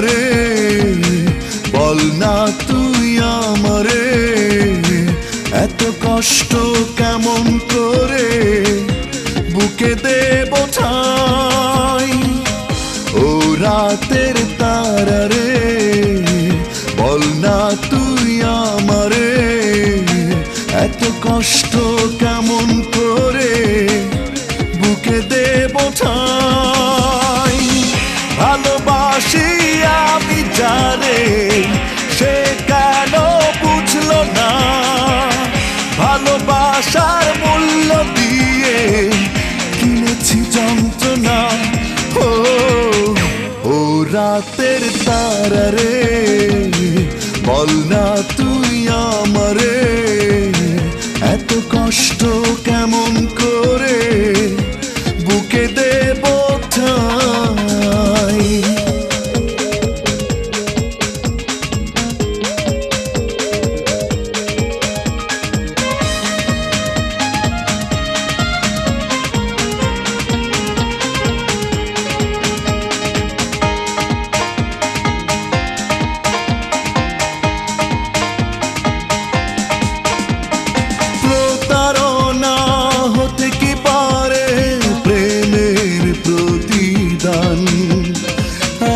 রে বল না তুই আমারে এত কষ্ট কেমন করে বুকে দেব ঠাই ও রাতের তারা রে বল না তুই আমারে এত কষ্ট কেমন করে বুকে দেব ঠাই ভালোবাসি আমি জানে সে কেন বুঝলো না ভালোবাসার মূল্য দিয়ে কিনেছি যন্ত্রণা ও রাতের তারা রে বল না তুই আমারে এত কষ্ট কেমন করে বুকে দেব ঠাই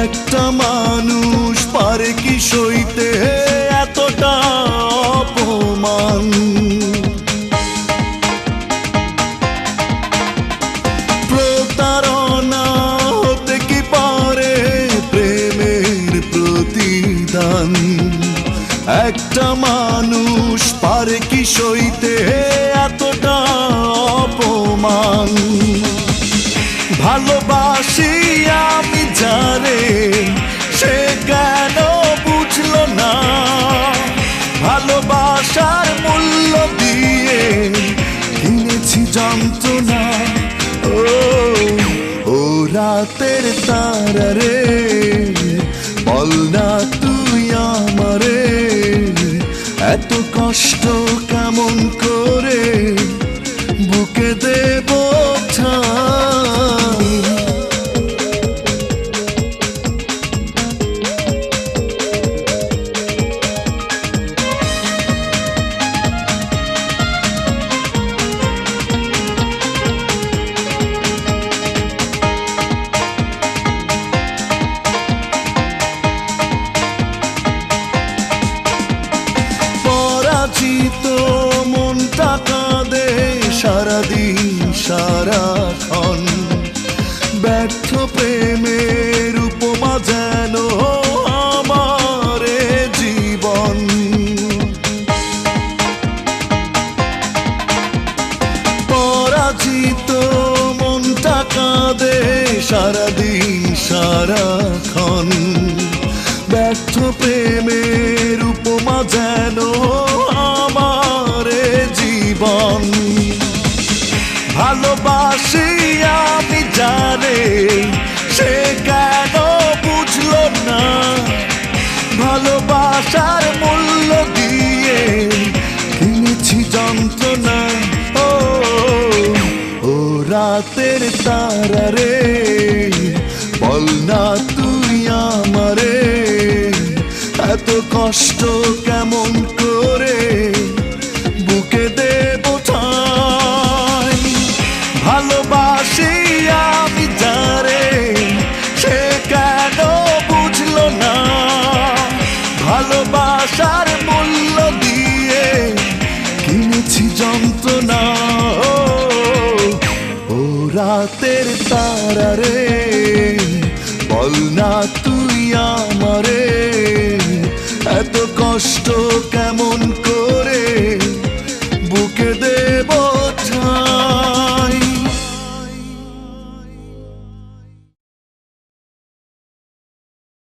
একটা মানুষ পারে কি সইতে এতটা অপমান প্রতারণা হতে কি পারে প্রেমের প্রতিদান একটা মানুষ পারে কি সইতে এতটা অপমান ভালোবাসি আমি জানে সে কেন বুঝলো না ভালোবাসার মূল্য দিয়ে কিনেছি যন্ত্রণা ও রাতের তারা রে বল না তুই আমারে এত কষ্ট কেমন করে বুকে দেব ঠাই পরাজিত মনটা কাঁদে সারাদিন সারাক্ষণ ব্যর্থ প্রেমের উপমা যেন আমার জীবন পরাজিত মনটা কাঁদে সারাদিন সারাক্ষণ ব্যর্থ প্রেমের উপমা যেন আমার জীবন ভালোবাসি আমি জানে সে কেন বুঝলো না ভালোবাসার মূল্য দিয়ে কিনেছি যন্ত্রণা ও রাতের তারা রে বল না তুই আমারে এত কষ্ট কেমন করে বুকে দেব ঠাই ভালোবাসি আমি জানে সে কেন বুঝলো না ভালোবাসার মূল্য দিয়ে কিনেছি যন্ত্রণা ও রাতের তারা রে বল না তুই আমারে এত কষ্ট কেমন